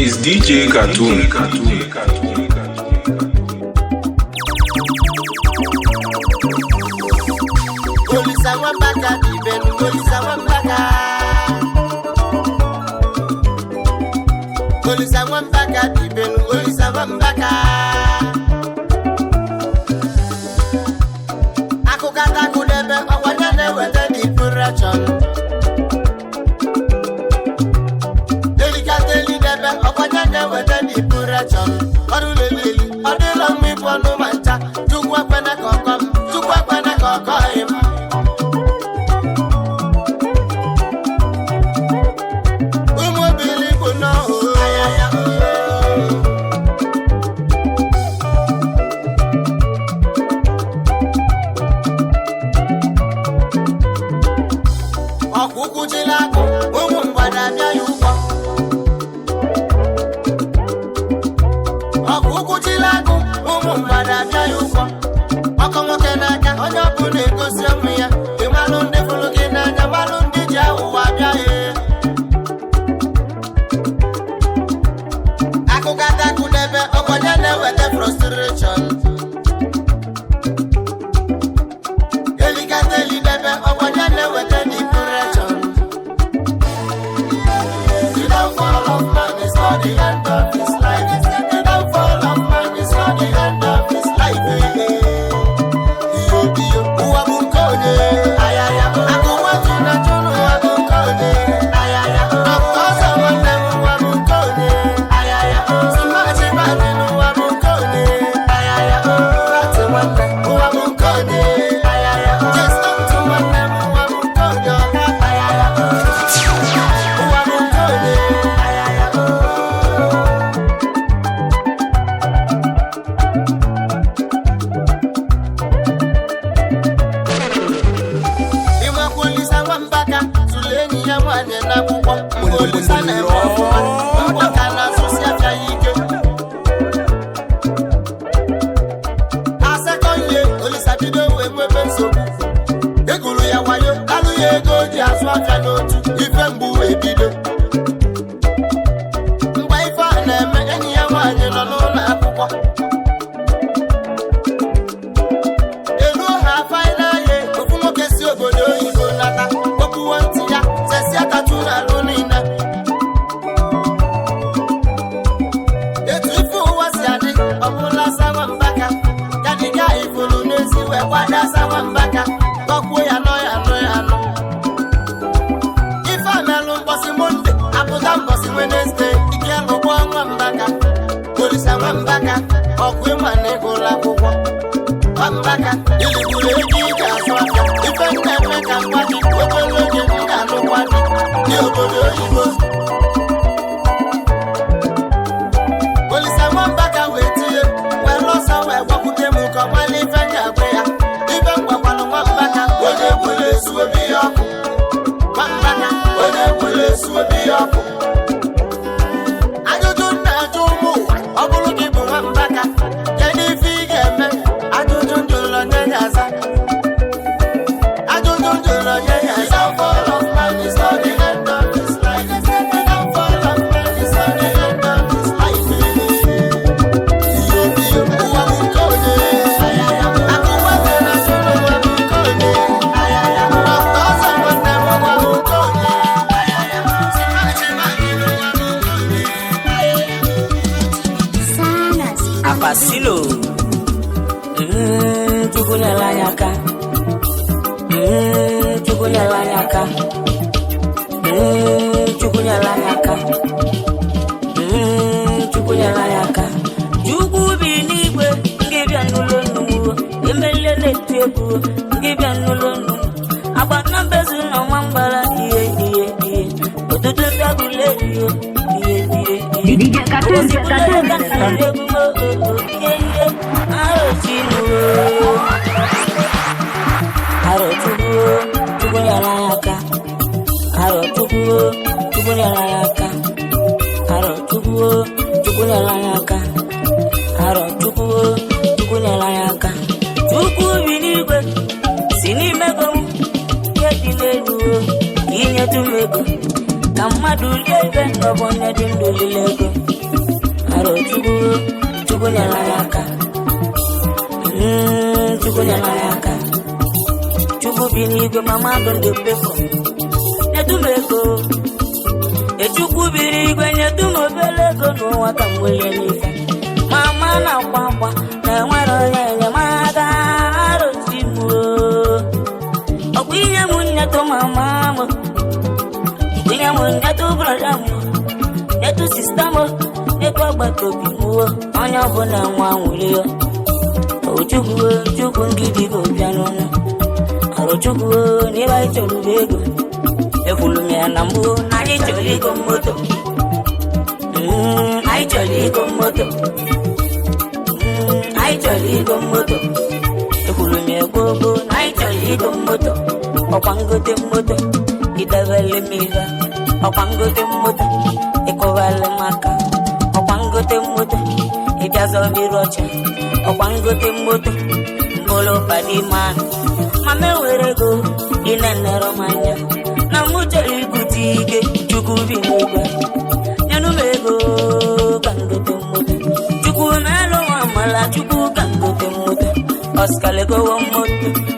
It's DJ Cartoon. Olisa wambaka dibenu, Olisa wambaka. Olisa wambaka dibenu, Olisa wambaka. Aku kata kudebe, awanyane wete di purachon. Delicately debe, awanyane wete di purachon. Oruleli, orulong mi ponu mancha. Tukwa kwena kokom, tukwa kwena kokoim. Sini megom, ye dile inye tumego ka mmadụ rie ibe n'ọbụ onye dị ndụ lile ego aro Chukwu nyere ya aka Chukwu nyere ya aka Chukwu bi n'igwe ma mmadụ ndị pefọ nyetumego Chukwu biri igwe nyetum obele ego n'ụwa ka mwele n'ife mama na-akwa akwa na enwere onye enyemaka arụzimu ọkwa ihe m nyetu mama m ihe m nyetu brọda m nyetu sista m nyetu agbata obi m onye ọbụla nwa nwere ya Chukwu ngidi go bịa n'ọnụ arụ Chukwu n'ebe anyị chọrọ ego ekwulu m ya na mbụ na anyị chọrọ ego moto anyị chọrọ ego moto anyị chọrọ ego moto ekwulu m ya gbogbo na anyị chọrọ ego moto ọkwa ngote moto idebele m ibe ọkwa ngote moto ịkụbala m aka ọkwa ngote moto ịbịaza mmiri ọcha ọkwa ngote moto mbụlụ padima ma m enwere ego ịnenere m anya na mụ chọrọ ibute ike Chukwu bi n'igwe nyenụ m ego ka ngote moto Chukwu melụ nwa amala Chukwu ka ngote moto Oscar gowo moto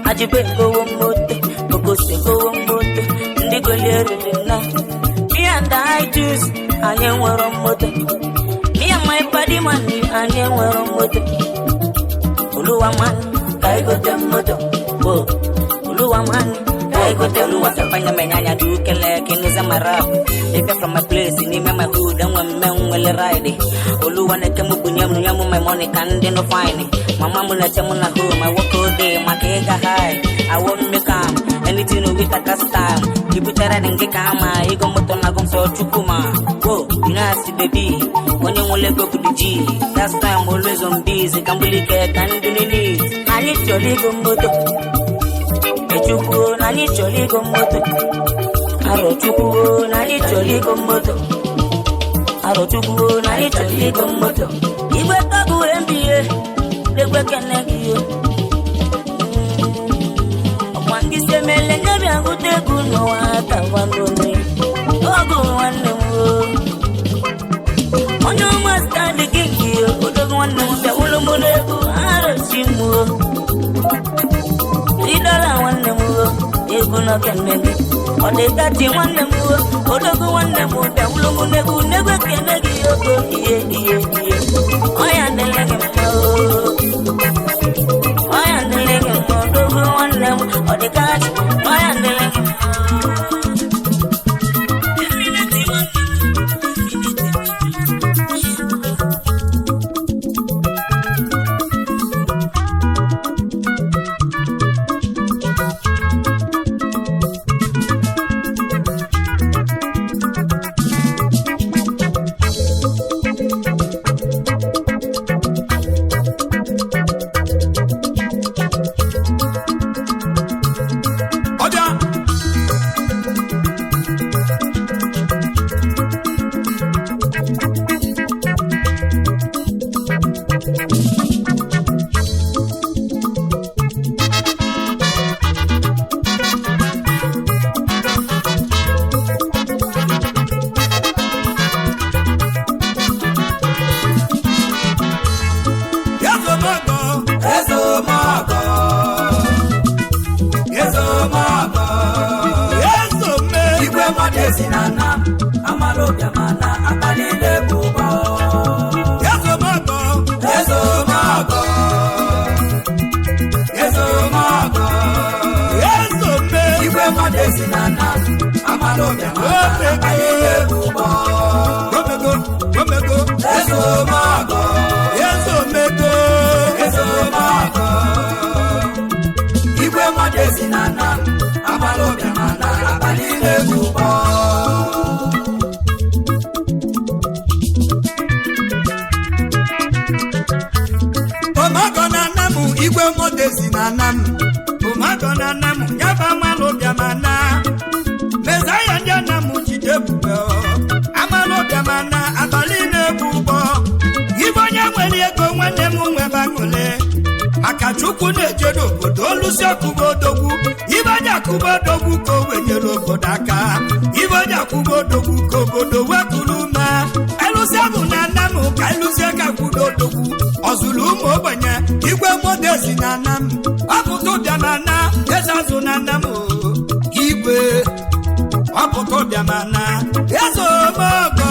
Ajibe gowo moto Ogose gowo moto ndị goliere na me and I choose anyị nwere moto me and my body man anyị nwere moto Oluwa man ka igote moto Oluwa man I go tell you what I find my nyanya do kele kiniza marap. If you're from my place, in my hood, and when men will ride it. Oluwa na kemu bunyamu nyamu my money can't no fine. Mama muna chamuna home, I work all day, my cake high. I won't make calm, anything with a cast time. You put that in Gikama, you go motona gum so chukuma. Whoa, you nasty baby. When you will go to the G, that's time always on busy, can believe it, and do need. I need your legal motor. Chukwu na anyị chọrọ ego moto aro Chukwu na anyị chọrọ ego moto aro Chukwu na anyị chọrọ ego moto igwe tabu MBA legwe kene gị yo ọkwa ndị semele nyebi agụta egwu n'ụwa aka gwandone ogo nwanne m onye ọma standi gị yo odogo nwanne m bịa ụlọ mụ n'egwu aro chimu $3 one name, ego no can make it. Or they got you one name, or the go one name, the Ulumu never can make it. I am the leg I am the leg or the go one name, or the cat, I am the leg. akwụbodogwu ka o wenyere obodo aka ibe onye akwụbodogwu ka obodo wekuru ume elụzie bụ na nna m ka elụzie ka kwudodogwu ọzụrụ ụmụ ogbenye igwe modezi na nna m ọpụta ụbịa na nna eze azụ na nna m igwe ọpụta ụbịa ma na ezomogo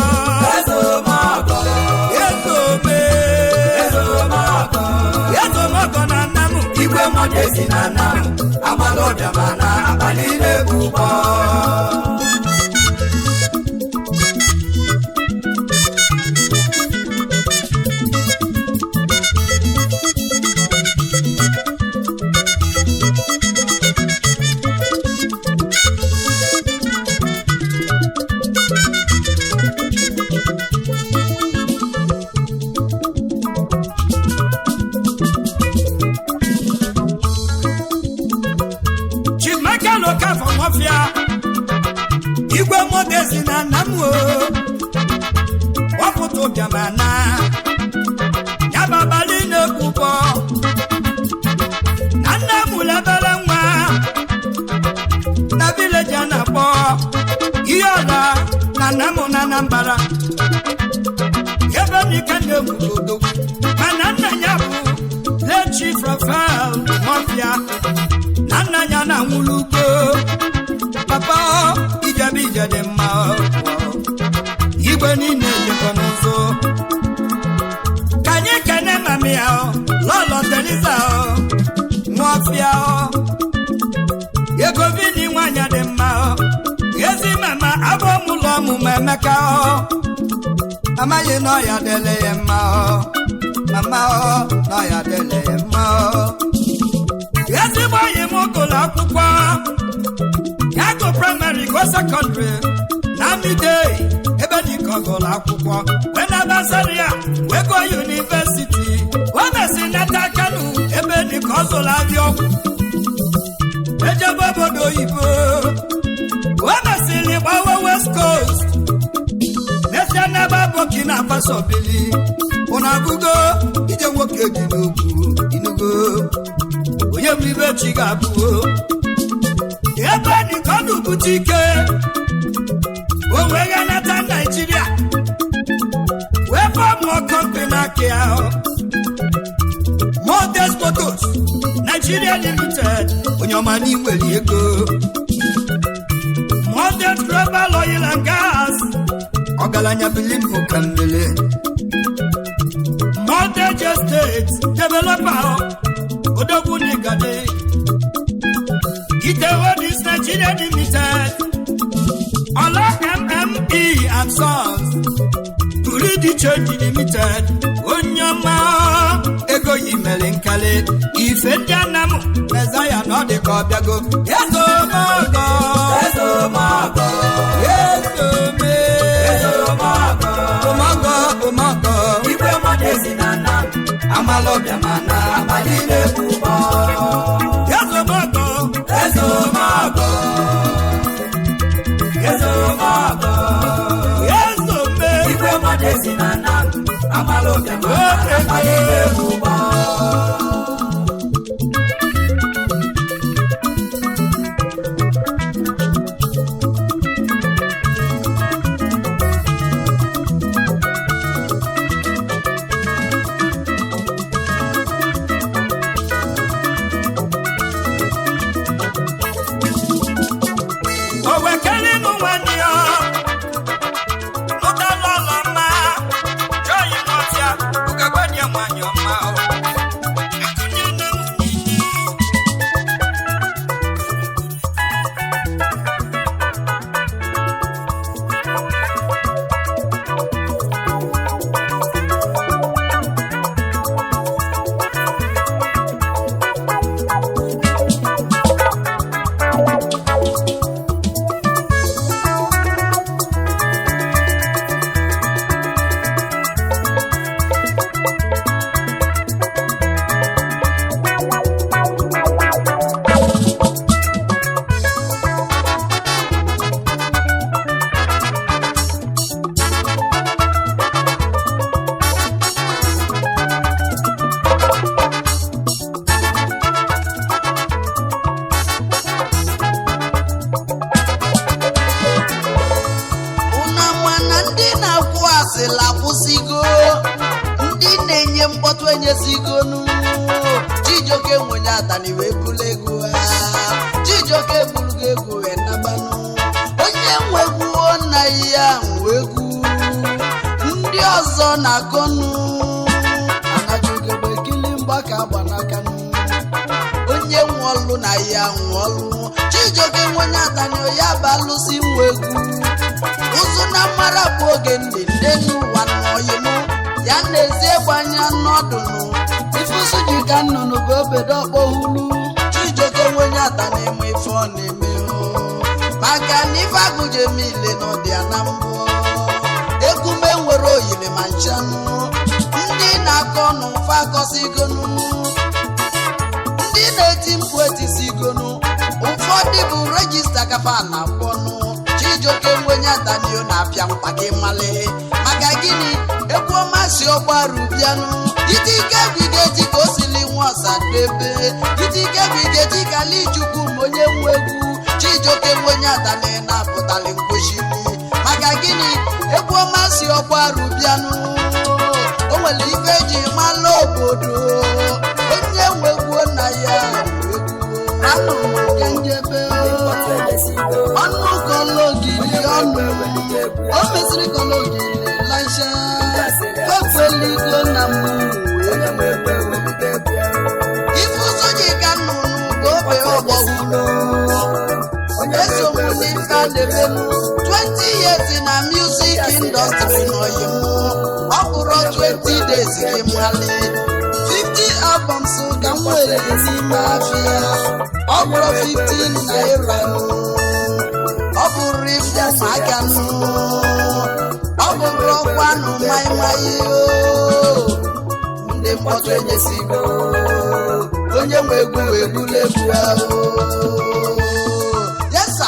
ezomogo na nna m igwe modezi na nna m amala ụbịa ma na abalị na-egbu ụgbọ igwe modezi na nna m wapụta ụbịamana ya bụ abalị na-ekwubọ na nna m lebere nwa na vileji a na-akpọ ihe ọla na nna m na Anambra ebe nika na-egwuru odogwu mana nna ya bụ lechi Rafael Mafia na nna ya na nwụrụ ugbo papa ijebe ije dị mma igwe niile jikọ n'ụzọ ka anyị kene mami ya lọlọ Teresa Nwafia ego vini nwanyị dị mma ezi mama abụọ mụlọ ọmụmụ Emeka amaghị na ọya dele ya mma mama na ọya dele ya mma ezigbo anyị m gụrụ akwụkwọ ya go primary go secondary na midday ebe dịka ọgụrụ akwụkwọ wena basaria wee go university wemesi nata Kanu ebe dịka ọ zụrụ abịa ọgwụ ejebe obodo oyibo wemesiri gbawa West Coast nesia n'ebe Burkina Faso bili ụnagụgo ije nwoke dị n'okwu inugo onye bụ ibe chi ga-abụ ebe dịka ọ dụbute ike o wee ganata Naijiria wee fọmụọ kọmpani aka ya Modest Motors Nigeria Limited onye ọma n'inwere ego Modest Global Oil and Gas ọgaranya bilim ụkammele Modest Estate Developer odogwu n'Igade Ite Holdings Nigeria Limited Ola MME and Sons Puridi Change Limited Onyama ego yimele nkale ife ndị anam mezaya na ọ dị ka ọbịago ezomogo omogo igwe modezi na nna amala ọbịamana abalị na-egbu ụgbọ ezomogo igwe modezi na nna amala ọbịamana abalị na-egbu ụgbọ asịla kwụsịgo ndị na-enye mkpọtụ enyesigo Chijioke nwenye atani wee bulu ego Chijioke bulugo ego wee nabanụ onye nwegwuo nna ya nwegwu ndị ọzọ na-akọnụ anajuogebe kili mgbaka agba n'akanụ onye nwe ọlụ na ya nwe ọlụ Chijioke nwenye atani ya balụsi nwegwu ụzụ na mmara bụ oge ndị n'ụwa n'ọyịmụ ya na-ezie gbanya n'ọdụnụ ifusu ji ka nnụnụ bụ obodo ọkpọhulu Chijioke nwenye atani ịmụ ife ọ na-eme maka na ife agụje mile n'ọdịa na mbụ ekume nwere oyiri ma nchanụ ndị na-akọ n'ụfa akọsigonu ndị na-eti mkpu etisigonu ụfọdụ bụ regista kafa na-akpọnụ Chijioke nwenye atani na-apịa mkpake mmalị maka gịnị egwu ọma si ọgbaru bịanụ itike bigeji ka o sili nwa ọsadebe itike bigeji ka Lichukwu ma onye nwe egwu Chijioke nwenye atani na-apụtali nkwechiri maka gịnị egwu ọma si ọgbaru bịanụ o nwere ife eji mala obodo onye nwe egwu na ya anụ nke njebe ọnụ kọlogiri ọnụ o mesịrị kọlogiri laisha okweligo na mmụ ife ụzọ ji ka nnụnụ obe ọgbọhụrụ esogbu n'ife a na-emenu 20 years na music industry n'Oyimu ọ bụrụ 20 days gị mali 50 albums ka m nwere n'ime afịa ọ bụrụ 15 naira ọ bụrụ ife maka nụ ọ bụrụ ọkwa nụ maịmaị ndị mkpọtụ enyesigo onye nwe egwu egwuregwu ahụ yesa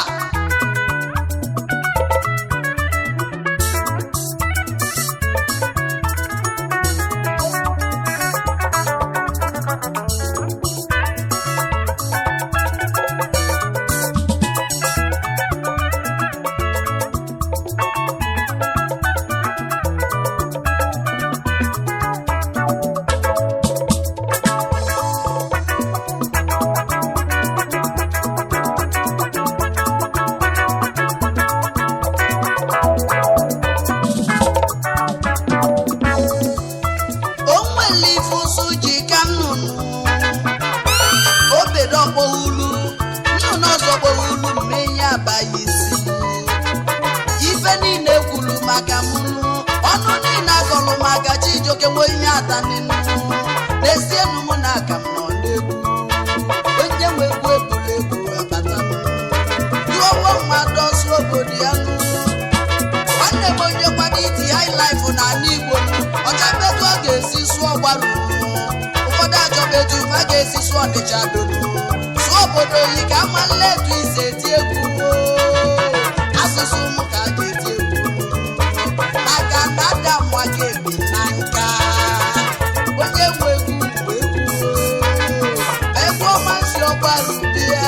Chijioke nwenye atani n'esienu mụ na aka m nọ n'egwu onye nwe egwu egwuregwu abatanụ yụọwo mmadụ ọsụ obodo ya nụ nwanne m onye kwado iti highlife na ala Igbo ọchabedu ọ ga-esi sụọ gbaru ụfọdụ achọbedu a ga-esi sụọ Ọnịcha donu sụọ obodo oyi ka amalile etu isi eti egwu asụsụ m ka a ga-eti egwu maka na ada mwa ga-ebi na nka onye nwe egwu ọma si ọgbaru bịa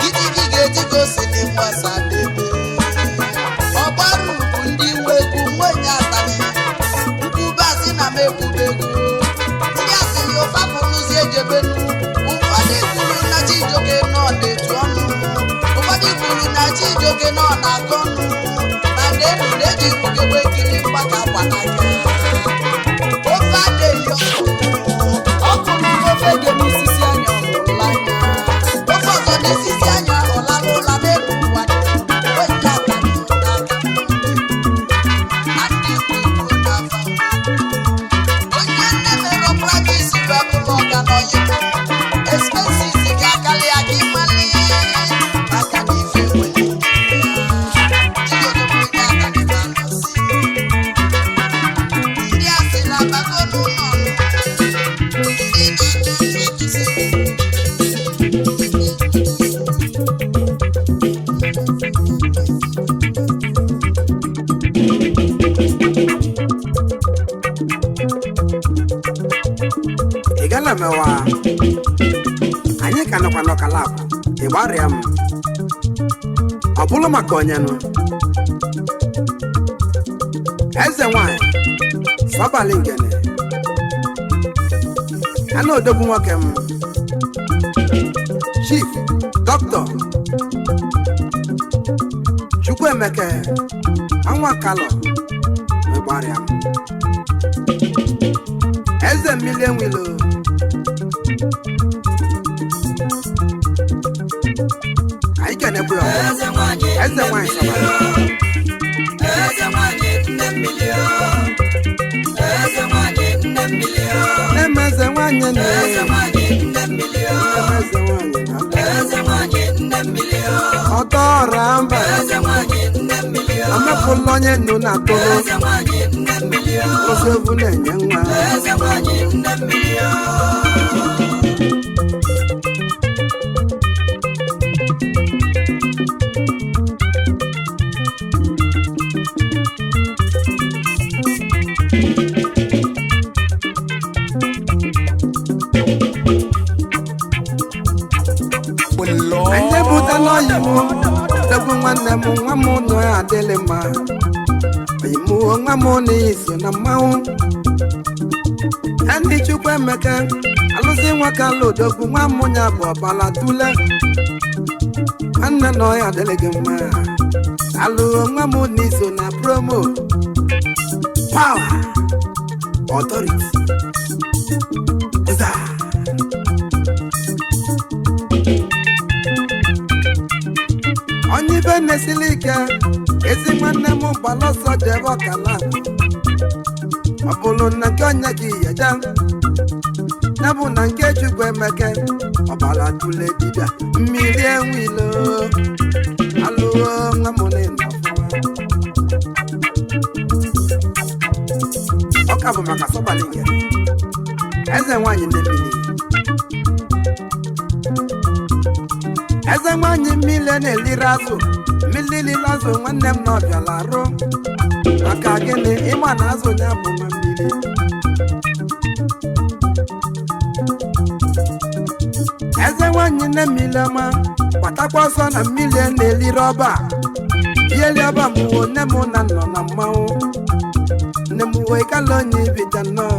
idigi ga-eji gosi dị mgbasa debe ọgbaru bụ ndị nwe egwu nwenye atani nkwubasị na m ekwubegwu ndị asịrị ụfapụrụzi ejebenu ụfọdụ kwuru na Chijioke nọ na-etu ọnụ ụfọdụ kwuru na Chijioke nọ na-akọ ọnụ na n'elu na-eji ikpugebe nkiri mgbaka gbanaka ofe adịghị ọkụrụ ofe dị n'isisi anya ọhụrụla anya ofe ọzọ n'isisi anya ọlala ụla n'elu ụwa onye atani n'aka na ndị Igbo n'afa onye nne mere pratis bụ abụrụ ọga n'Oyimu expenses ga-akarị aka ịmali maka na ife nwere Chijioke nwenye atani na-anọsi ndị asị na-abago n'ụlọ ndị na-atụzi ị gala mewa anyị ka nọkwa n'ọkalabụ ịgbarịa m ọ bụrụ maka onyenụ eze nwanyị sọbalị ngene ana odogwu nwoke m chief dọkịta Chukwuemeke anwa kalọ megbarịa m eze mmiri enwilo anyị kenekwu ya eze nwanyị sọbalị Emeze nwanyị ọtọ ọra mba amapụla onye nnu na atụrụ osevu na-enye nwa anyị bụtala oyi m degbu nwanne m nwa m nọ ya adịlị mma oyi m nwa m n'iso na mmanwụ ndị Chukwuemeka alụsị nwoke ala odogwu nwa m ya bụ ọbala tule nwanne nọ ya adịlị gị mma alụghị nwa m n'iso na promo power authority onye ibe na-esili ike ezi nwanne m gbalọsọ jebe ọkala ọ bụrụ na nke onye gị yaja ya bụ na nke Chukwuemeka ọbala tule dibịa mmiri enwilo alụọ nwa m ọka bụ maka sọbalị nke eze nwanyị na-emili eze nwanyị mmiri na-eliri azụ mmiri azụ nwanne m na ọbịala arụ maka gịnị ịma na azụ ya bụ nwa mmiri eze nwanyị na-emili ọma gbatakwa ọsọ na mmiri na-eliri ọba iheli ọba mụwo nne m na nọ na mmanwụ nne m wee kala onye ibita nnọọ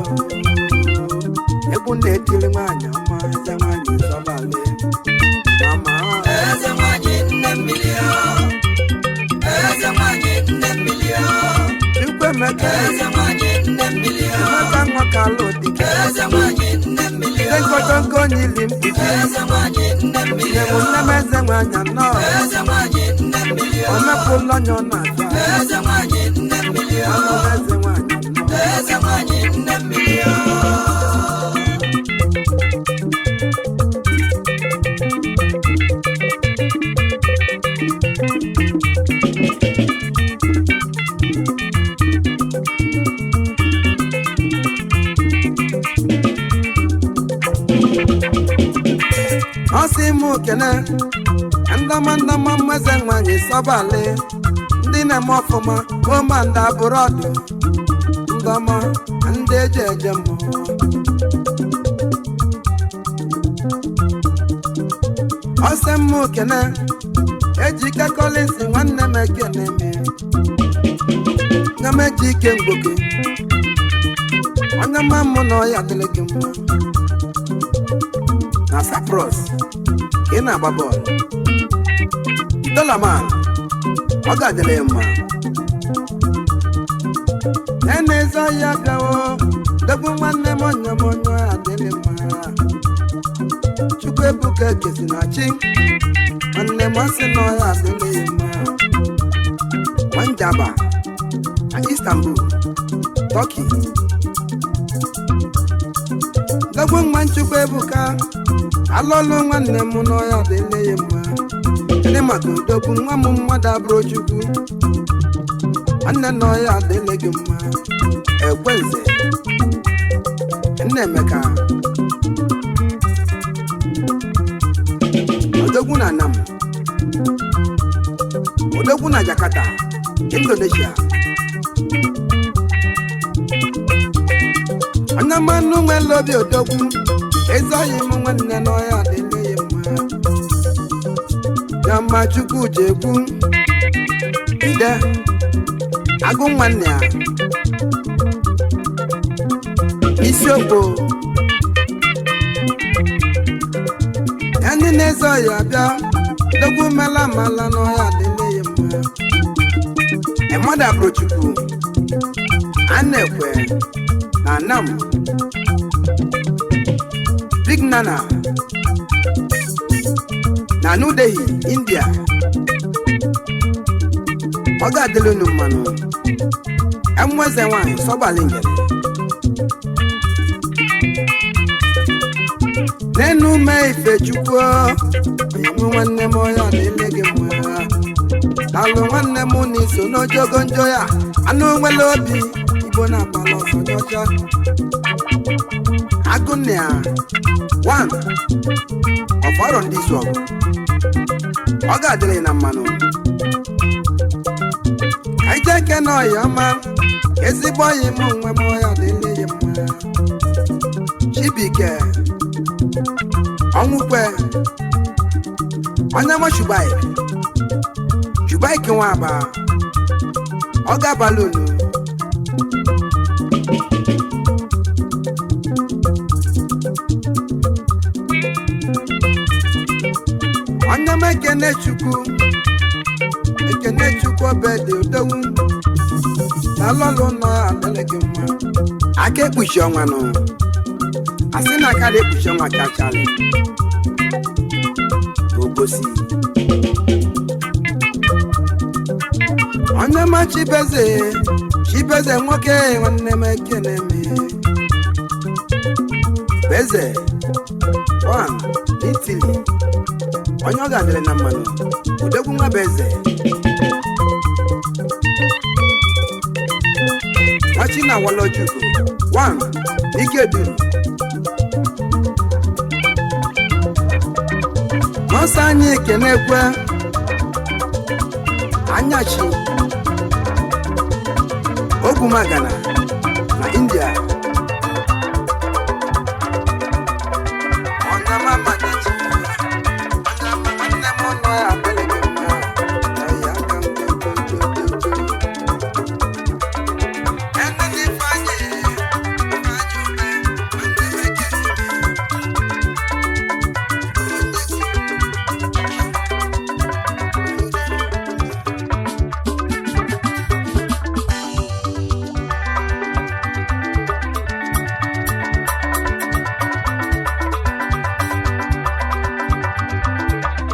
egwu na-etiri nwaanyị ọma eze nwanyị sọbalị Chukwuemeka Emeka nwakalụ dike nkotonko nyili mkpuchi nne m eze nwanyị anọ omepụla onye ọ na-aza ọnụ eze nwanyị ọ sị m kene ndama mmeze nwanyị sọbalị ndị na-eme ọfụma ụma ndị abụrọdụ ndọma ndị eji eje mmụọ ọ sị m kene ejike Collins nwanne m ekene nye m eji ike mgboke onye ma mụ na ọya dịrị gị mma na Cyprus ị na-agba bọọlụ Dolaman ọ ga-adịrị ya mma na-eze ọhịa gawo degbu nwanne m onye adịrị mma Chukwuebuka ekesi na chi nwanne m asị na ọhịa adịrị ya mma Wanjaba na Istanbul Turkey degbu nwa Chukwuebuka alọlụ nwanne m n'ọhịa adịrị ya mma ndị maka udogbu nwa m mmadụ abụrụ Chukwu nwanne n'ọhịa adịrị gị mma Ekwenze Nnaemeka odogwu na Nam odogwu na Jakarta Indonesia onye mmanụ nwere obi odogwu ezoghị m nwanne n'ọhịa adịrị ya mma Yama Chukwu jekwu ide agụ nwanne ya isiokwu ya ndị na-eze ọya bịa dogwu mela mala n'ọhịa dịle ya mma mmadụ abụrụchukwu a na-ekwe na nam Big Nana na New Delhi, India. Ọ ga-adịla unu mmanụ enweze nwanyị sọgbalingere n'enu mee ife chukwu onyenwe nwanne m ọya na-ele gị mma alụ nwanne m na iso n'ojogo njọ ya anụ nwere obi igbo na-akpala ọsọ n'ọcha agụnịa 1 ọfọrọ ndị izu ọgụ ọ ga-adịrị na mmanụ ka ije nke na ọya ọma ezigbo ọyị m nwe m ọya dịle ya mma Chibike ọnwụkwe onye m Chubaik nwa aba ọ ga-abalị unu onye m ekene chukwu obedi udowu na lọlụ nọ adịle gị mma aka ekpuchi ọnwa nọ asị na aka ekpuchi ọnwa chachalị obosi onye ma chibeze nwoke nwanne m ekene me beze 1 Italy onye ọ ga-adịrị na mmanụ udegwu nwa beze nwachi na walojugo 1 ike duru nọọsụ anyị ekenekwe anyachi ogumagana na India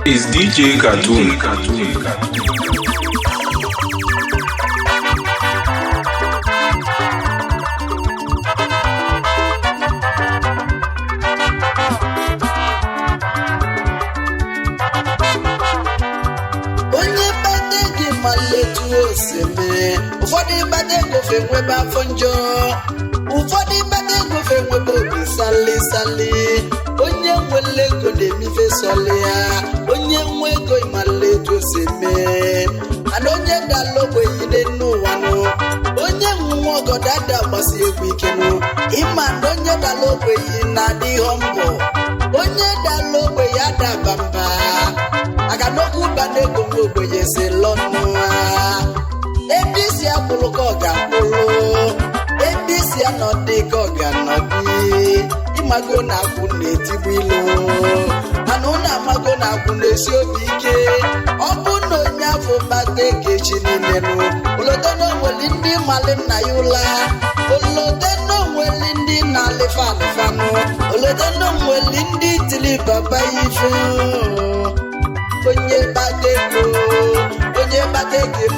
is DJ Cartoon. ụfọdụ ịgbata ego fe nwebe afọ njọ ụfọdụ ịgbata ego fe nwebe obi sali onye nwere ego na-emife sọlị ya onye nwe ego ịmala etu si mee mana onye dala ogbenye n'ụwa nụ onye nwe ọgọdọ ada gbasi egwu ike nụ ịma na onye dala ogbenye na-adịghọ mbọ onye dala ogbenye adaba mba aka n'okwu ụbana ego nwe ogbenye si lọnụ ha ebe isi akwụrụ ka ọ ga-akwụrụ ebe isi anọdị ka ọ ga-anọdị ịmago na akwụ na-etigbu ilu mana ụnụ amago na akwụ na-esi obi ike ọ bụ na onye afọ bata ego echi niile nụ olodo na onweli ndị mali nna ya ụla olodo na onweli ndị na-alịfa alịfanụ olodo na onweli ndị tili baba ya ife onye bata ego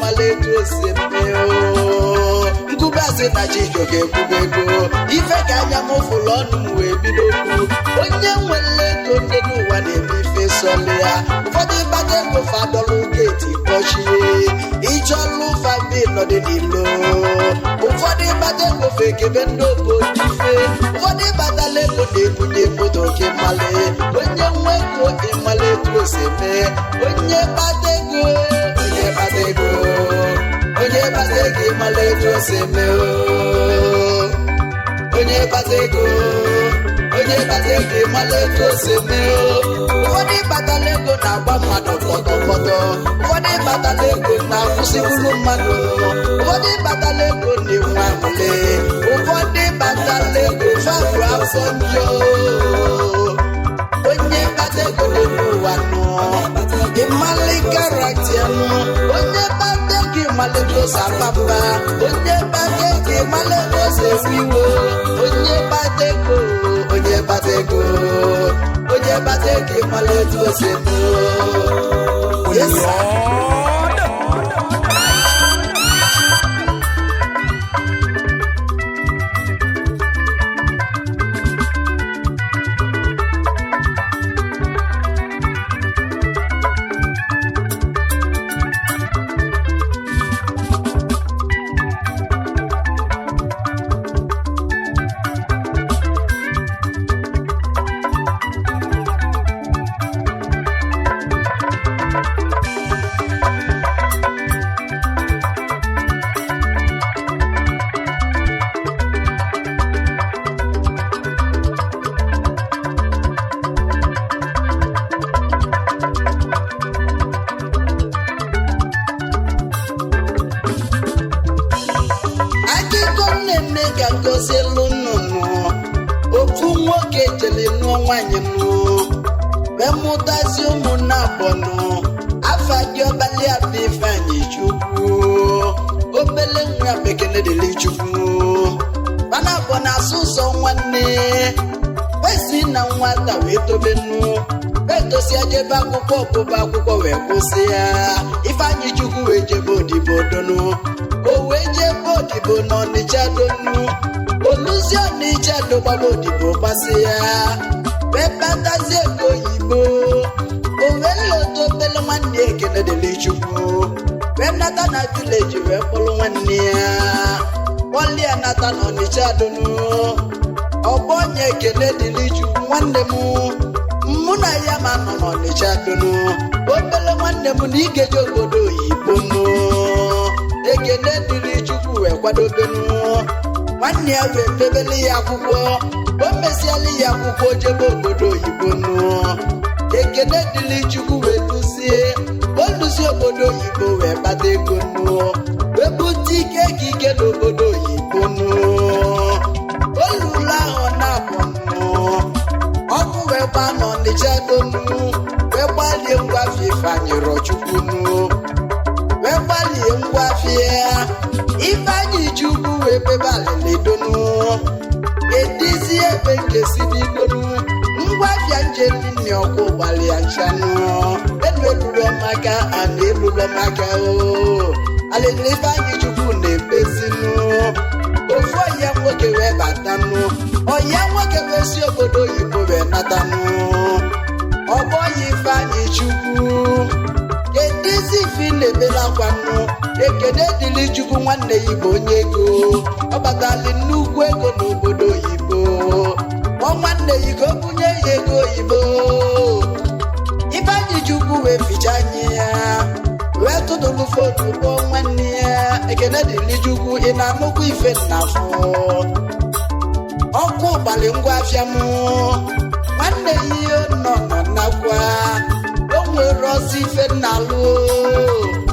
mala etu osi eme nkụbazi na chijo ga-ekwube ego ife ka anya m fụlụ ọnụ m wee bido okwu onye nwere ego ndị n'ụwa na-eme ife sọlị ya ụfọdụ ịgbata ego fadọlụ geti kpọchie ịchọlụ fabi nọdị n'ilo ụfọdụ ịgbata ego fekebe ndị obodo ife ụfọdụ ịgbatala ego na-ebunye moto oke mmalị onye nwe ego ịmala etu osi eme onye gbata ego ịmala etu osi eme onye gbata ego onye bata ego ịmala ego ose mee ụfọdụ ịbatala ego na-agba mmadụ pọtọpọtọ ụfọdụ ịbatala ego na-akwụsịbulu mmadụ ụfọdụ ịbatala ego na-enwe amụle ụfọdụ ịbatala ego fabụ afọ njọ onye bata ego n'ụwa nọ ịmali karakta nụ onye bata ego ịmali ego sapamba onye bata ego ịmali ego sefiwo onye bata ego onye bata ego onye bata ego ịmali ego sefiwo yes ofu nwoke jere nụọ nwanyị nụ wee mụtazi ụmụnne abụọ nụ afa gị ọbalị abịa Ifeanyị Chukwu obele nwa bekele dịrị Chukwu mana abụọ na-asụ ụzọ nwanne wesi na nwata wee tobe nụ wee tosia jebe akwụkwọ ọbụba akwụkwọ wee kwụsị ya Ifeanyị Chukwu wee jebe odibo donu o wee jebe odibo n'Ọnịcha donu oluzi Ọnịcha dogbara odibo gbasị ya wee batazi ego oyibo o wee lọta obele nwanne ekene dịrị Chukwu wee nata na vileji wee kpọrọ nwanne ya kpọlie ya nata n'Ọnịcha donu ọgbọ onye ekene dịrị Chukwu nwanne m mụ na ya ma nọ n'Ọnịcha donu obele nwanne m na igeje obodo oyibo nụ ekene dịrị Chukwu wee kwadobenu nwanne ya wee debele ya akwụkwọ o mesiala ya akwụkwọ jebe obodo oyibo nụ ekene dịrị Chukwu wee lụzie oluzie obodo oyibo wee kpata ego nụ wee bute ike n'obodo oyibo nụ olulu ahụ na-abụ nụ ọkụ wee gba n'Ọnịcha donu wee gbalie ngwafe Ifeanyị Chukwu nụ wee gbalie ngwafe Ifeanyị Chukwu wee bebe alịlị donu edizi ebe nke si n'idonu ngwafịa njelini ọkụ gbalịa nchanụ elu maka ana elulo maka alịlị Ifeanyị Chukwu na-ebezinụ ofu ọya nwoke wee batanụ ọya nwoke wee si obodo oyibo wee natanụ ọgbọ ya Ifeanyị Chukwu edizi ife na-ebela akwanụ ekene dịrị Chukwu nwanne ya Igbo onye ego ọ batali nnukwu ego n'obodo oyibo ọ nwanne ya ka o bunye ya ego oyibo Ifeanyị Chukwu wee ficha anya ya wee tụtụrụ foto kpọọ nwanne ya ekene dịrị Chukwu ị na-anụkwa ife nnafọ ọkụ ụgbalị ngwaafịa m nwanne ya ihe nọ nakwa o nwere ọsọ ife nnalụ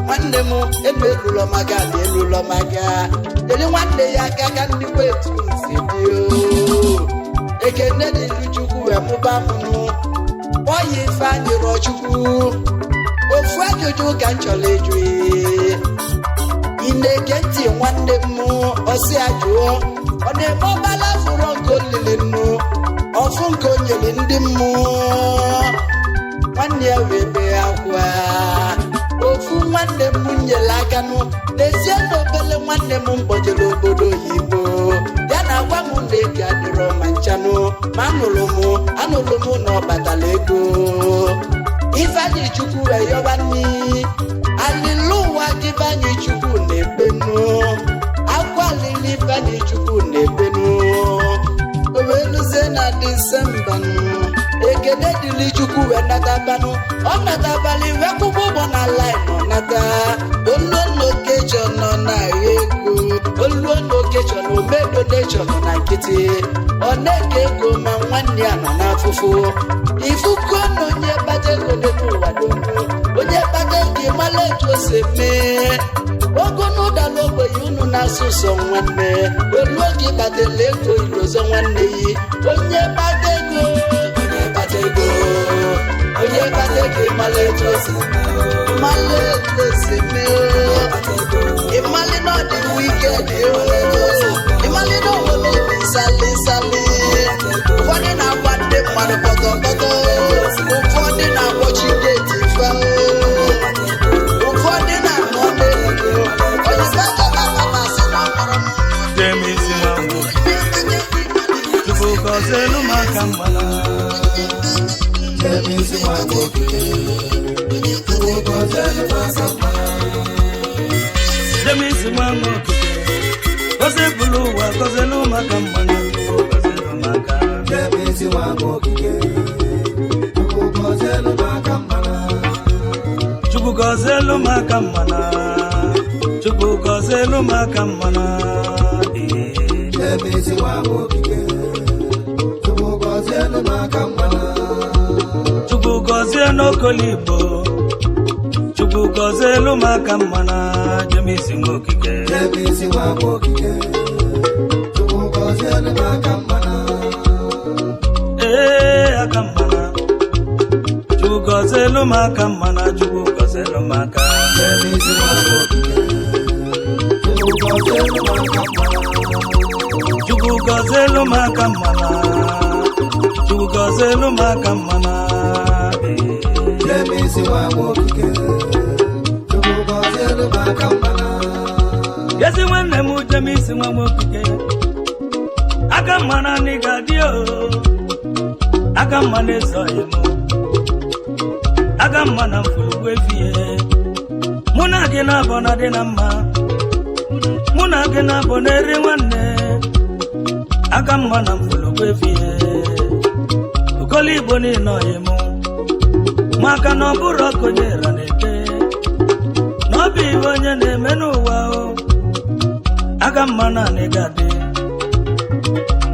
nwanne m elu elulọ maka na elulọ maka dịrị nwanne ya aka ka ndị kwetu si dị ekene dịrị Chukwu wee mụba mụnụ ọya Ifeanyị Chukwu ofu ajụjụ ka m chọrọ ịjụ ị na-ege ntị nwanne m ọsị ajụọ ọ na-eme ọbala fụrụ nke olili nnu ọfụ nke o nyere ndị mmụọ nwanne ya wee bee akwa ofu nwanne m nyere aka nụ n'ezie na obele nwanne m mkpọjere obodo oyibo ya na agwa m na ego adịrọ ma nchanụ ma anụrụ m na ọ batala ego Ifeanyị Chukwu wee yọba nni alịlụ ụwa gị Ifeanyị Chukwu na-ebenu akwa alịlị Ifeanyị Chukwu na-ebenu o wee lụzie na Disemba ekene dịrị Chukwu wee natabanụ ọ natabalị wee kwụgbọ ụgbọ na laịn ọ nata oluo n'okechọ nọ na ego oluo n'okechọ na ome donation foundation na nkịtị ọ na-eke ego ma nwanne ya nọ n'afụfụ ifuko na onye kpata ego dị n'ụwa dogo onye kpata ego ịmala etu o si mee ogo n'ụdala ogbenye unu na-asụ sọ nwanne olu oge ịkpatala ego ilozo nwanne yi onye kpata ego onye kpata ego ịmala etu o si mee ịmali na ọdịnihu ike dị ịmali na onwere obi sali ụfọdụ na-agwa ndị mmadụ kpọtọkpọtọ ụfọdụ na-agwọchi geti fa ụfọdụ na-anọ n'elu onye masị na ọkpọrọ Gọzielu maka mgbala Jemisi nwa okike gọziebulu ụwa gọzielu maka mgbala gọzielu maka Jemisi nwa okike Chukwu gọzielu maka mgbala Chukwu gọzielu maka mgbala Jemisi nwa okike Chukwu gọzie n'Okoligbo Chukwu gọzielu maka mmana Jemisi nwa okike Jemisi nwa okike Chukwu gọzielu maka mmana aka mmana Chukwu gọzielu maka mmana Chukwu gọzielu maka Jemisi nwa okike Chukwu gọzielu maka mmana Chukwu gọzielu maka mmana Chukwu gọzielu maka mmana Jemisi nwa okike Chukwu gọzielu maka mmana Yesi nwanne m Jemisi nwa okike aka mmana n'ịga dị o aka mmana ezoghị m aka mmana mfurugwu efie mụ na gị na-abọ na dị na mma mụ na gị na-abọ na-eri nwanne aka mmana mfurugwu efie Okoligbo niile ọyị mụ maka na ọ bụrụ ọkonyera na-ete na ọ bụ ibe onye na-eme n'ụwa o aka mmana n'ịga dị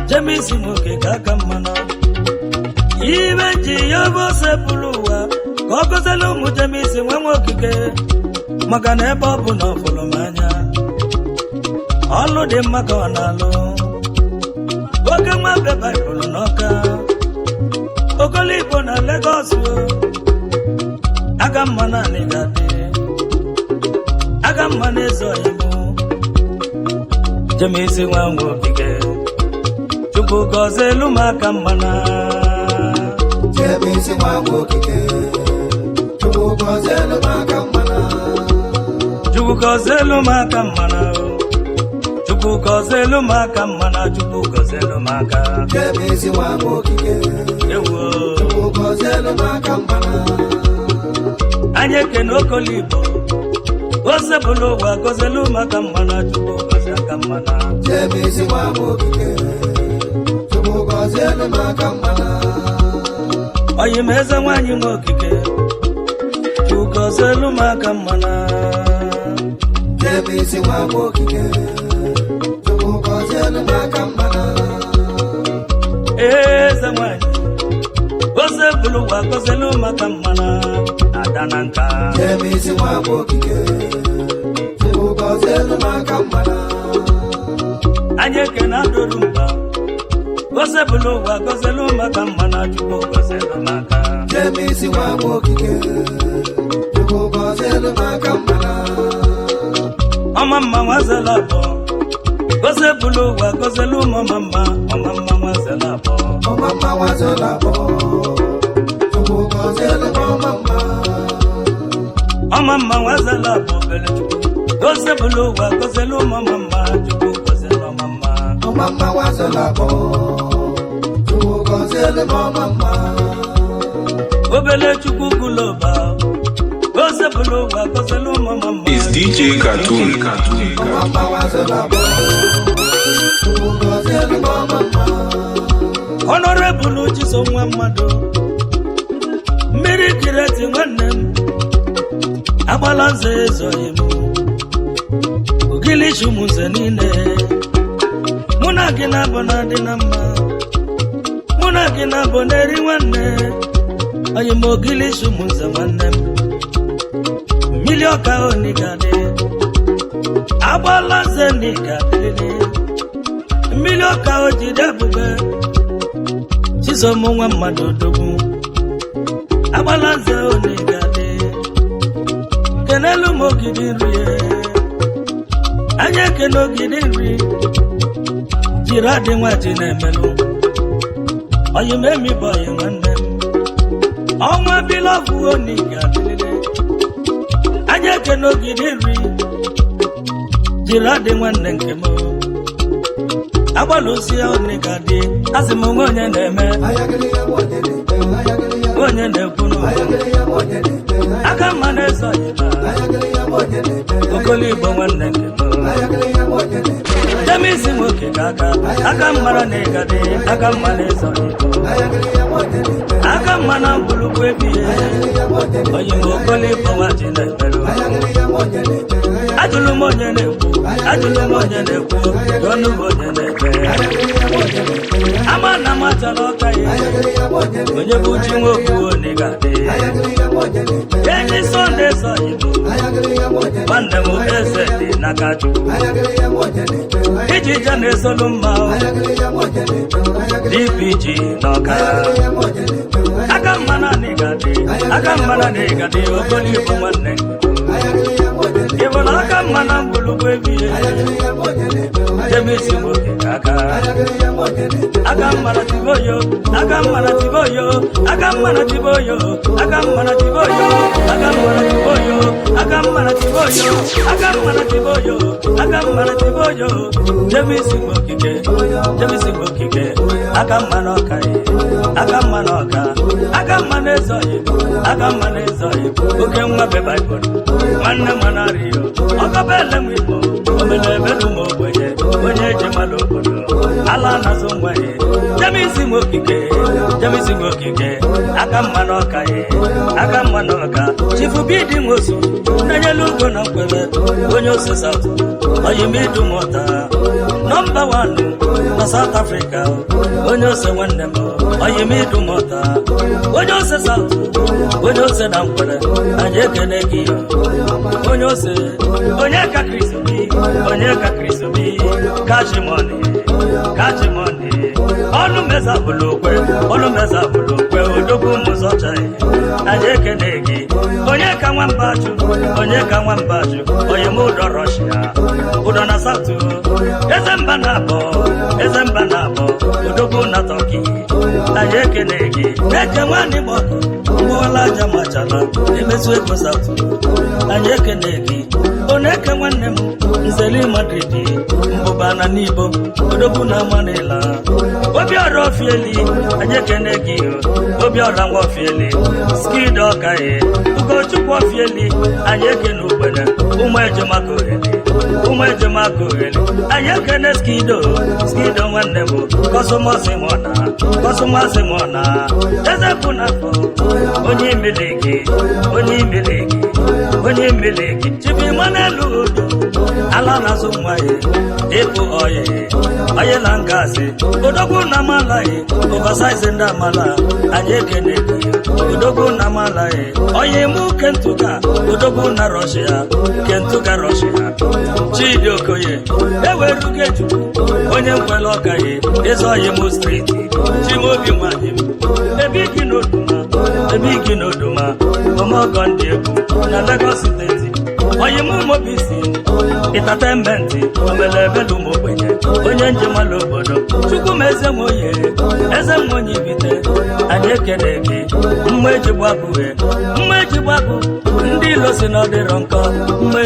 Jemisi nwoke ka aka mmana ibe ji ya bụ osepụrụ ụwa ka ọ gọzielu ụmụ Jemisi nwa okike maka na ebe ọ bụ na ọ fụrụ m anya ọlụ dị mma ka ọ na-alụ oke nwa be Baịbụl n'Ọka Okoligbo na Lagos aka mmana n'ịga dị aka mmana ezoghị m Jemisi nwa okike Chukwu gọzielu maka mmana Jemisi nwa okike Chukwu gọzielu maka mmana Chukwu gọzielu maka mmana Chukwu gọzielu maka mmana Chukwu gọzielu maka Jemisi nwa okike ewo Chukwu gọzielu maka mmana anyị ekene Okoligbo osebụlụ ụwa gọzielu maka mmana Chukwu gọzie aka mmana Jemisi nwa okike Chukwu gọzielu maka mmana oyi m eze nwanyị nwa okike Chukwu gọzielu maka mmana Jemisi nwa okike Chukwu gọzielu maka mmana eze nwanyị osebụlụ ụwa gọzielu maka mmana ada na nka Jemisi nwa okike Chukwu gọzielu maka mmana anyị ekene adụrụ mba osebụlụ ụwa gọzielu maka mmana Chukwu gọzielu maka Jemisi nwa okike Chukwu gọzielu maka mmana ọma mma nwazela abụọ osebụlụ ụwa gọzielu ọma mma nwazela abụọ ọma mma nwazela abụọ Chukwu gọzielu ọma mma nwazela abụọ bele Chukwu osebụlụ ụwa gọzielu ọma mma Chukwu gọzielu ọma mma nwazela abụọ Chukwu gọzielu ọma mma obele Chukwu guloba osebụlụ ụwa gọzielu ọma mma Is DJ Cartoon. ọma mma nwazela abụọ Chukwu gọzielu ọma mma Honorable Chisom nwa mmadụ mmiri kireti nwanne m agbala nze ezoghị m ogilishi ụmụnze niile mụ na na gị na-abụ na dị na mma mụ na gị na-abụ na-eri nwanne onye m ogili shumụnze nwanne m mmiri ọka onigadị agbala nze n'igadịrịrị mmiri ọka ojide ebube chisom nwa mmadụ odogwu agbala nze onigadị kenelu m ogidi nri anya ekene ogidi nri jiri adị nwaji na-emelụ oyi m emibe oyi nwanne m ọnwa bilọvụ onigadịrịrị anya ekene ogidi nri jiri adị nwanne nke m agbalụsi ya onigadị asị m onwe onye na-eme onye na-ekwunu aka mma na-eso okolo igbo nwanne nke Jamisi nwoke ka aka mmara na ịgadị aka mma na-eso aka mma na mgbulukwu ebighị onye m okolo igbo nwaji na-emerụ ajụlụ m onye na-ekwu ọnụ bụ onye na-ekpe ama na m achọrọ ọka ya onye bụ chi nwoke onigadị enyi Sọnde sọ igbo nwanne m eze dị n'aka Chukwu iji je na-esolu mma DPG n'ọka aka mma na ịgadị okolo igbo nwanne ịbụla aka mma na mgbulugwu ebighị Jamisi nwoke ka aka mara tiboyo aka mara tiboyo aka mara tiboyo aka mara tiboyo aka mara tiboyo aka mara tiboyo aka mara tiboyo aka mara tiboyo Jamisi nwoke aka mara ọka aka mara ọka aka mara ezoghị oke nwa be Baịbụl nwanne m narịyo ọkọbele m igbo omelebelu m ogbenye onye eji mara obodo ala na-azụ nwa ya Jamisi nwokike aka mma n'ọka Chifu Bidi Nwosu na-enyelu ugo na mkwere onye ose South oyimidu mụta nọmba 1 na South Africa onye ose nwanne m oyimidu mụta onye ose South onye ose na mkwere anyị ekene gị onye ose onye ka Kristobi kachimoni ọnụ meza bụlụ okwe odogwu mụzọchaghị anyị ekene gị onye ka nwamba ajụ onye m ụdọ Rọshia ụdọ na Satụ eze mba na-abọ odogwu na Tọki anyị ekene gị na-eche nwanne gbọkụ mgbọwala aja machala emezu ego Satụ anyị ekene gị oneke nwanne m nzeli Madrid mbụba na n'ibo odogwu na Manila Obiọra Ofieli anyị ekene gị Obiọra nwa Ofieli Skido Ọkaghị Ugochukwu Ofieli anyị ekene Ugbene ụmụ ejemaka Ogheli anyị ekene Skido nwanne m Kọsụmasị mọna eze bụ n'afọ onye imelegi Chifu Imanelu Udo ala na-azụ nwa ya ịpụ onye na ngasị odogwu na amalaghị oversize ndị amala anyị ekene gị odogwu na amalaghị onye mụ Kentuga odogwu na Rọshia Chidi Okoye ewerugo Chukwu onye nkwele ọkaghị eze oyi mụ striti Chimobi nwanyị m ebigi n'Oduma omogo ndị egwu na Lagos steeti onye mụ mobisi entertainment omelebelu m ogbenye onye njemala obodo Chukwu m eze nwoye ibite anyị ekene gị mma eji gbagụ ndị ilo si na ọ dịrọ nkọ mma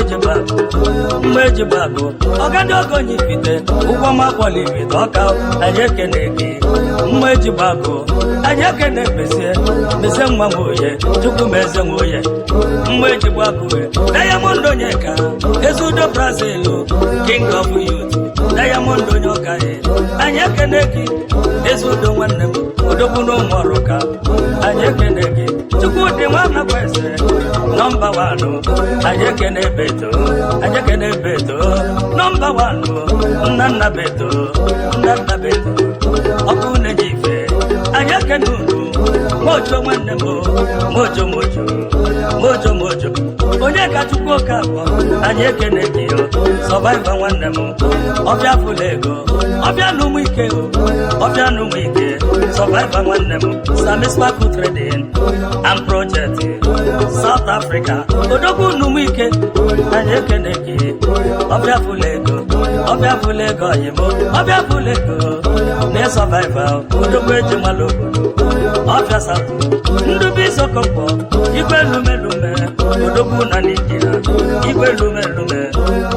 eji gbagụ ọgadị ogonye ibite ụgwọ makwọla ibite ọka anyị ekene gị mma eji gbagụ anyị ekene mezie nwa m oye Chukwu m eze nwoye mma eji gbagụ Diamond Onyeka Ezudo Brazil King of Youth Diamond Onyeka anyị ekene gị Ezudo nwanne m odogwu n'ụmụ ọrụka anyị ekene gị Chukwudị nwanna kwesịrị nọmba 1 anyị ekene Beto Number 1 Nana Beto Oku Nejife Ayakenunu Mojo Wanemo Mojo Onyeka Chukwuka Ayakenekio Survivor Wanemo Obia Fulego Obia Numike Survivor Wanemo Sami Sparkle Trading and Project South Africa Odogu Numike Ayakeneki Obia Fulego Yimo Obia Fulego Ne Survivor Odogu Ejimalo Obia Sapu Ndubi Sokopo Igwe Lume Odogu na Nigeria Igwe Lume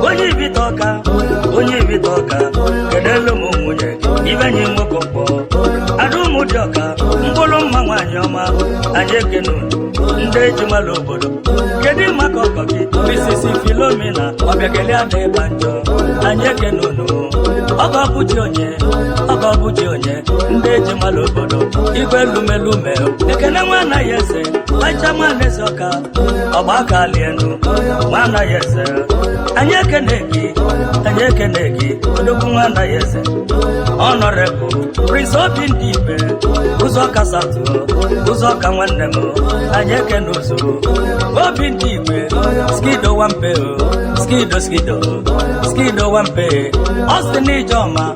Onye Vitoka Kedelo Munye Ibenyi Mokopo Adu Mudioka Mbolo Mangwanyoma Anyekenu Nde Jumalo Bodo Kedi Makokoki Mrs. Philomena Obekele Ade Banjo Anyekenu Ogobuji onye Nde Jumalo Bodo Igwe Lume Ekene Mwana Yese Acha Mwane Soka Obaka Alienu Mwana Yese Anyekeneki Odogu Mwana Yese Honorable Prince Obindibe Uzoka Satu Uzoka Mwanemo Anyekenuzu Obindibe Skido Wampe Austin Ijoma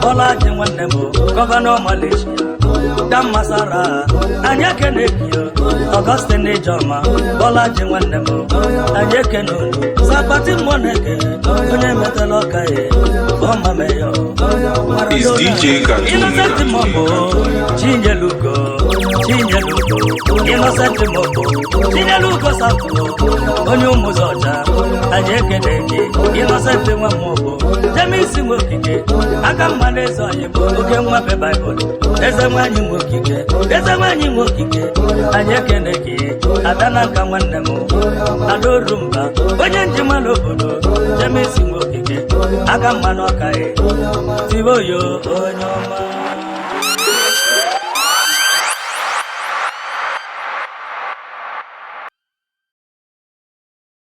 Olaji Mwanemo Governor Malaysia Damasara Anyekenekio Augustine Ijoma Olaji Mwanemo Anyekenunu Sabati Moneke Onye Metelokaye Oma Meyo Is DJ Cartoon. Innocent Mobo Chinyelugo Innocent Mobo Chinyelugo Sapo Onye Umuzoja Anyekeneki Innocent Mobo Jemisi Mwokike Aka Mmanezo Ayebo Oke Mwape Bible Eze Mwanyi Mwokike Anyekeneki Adanaka Mwanemo Adorumba Onye Njimalo Obodo Jemisi Mwokike Aka Mmanokaye Tiboyo Onyoma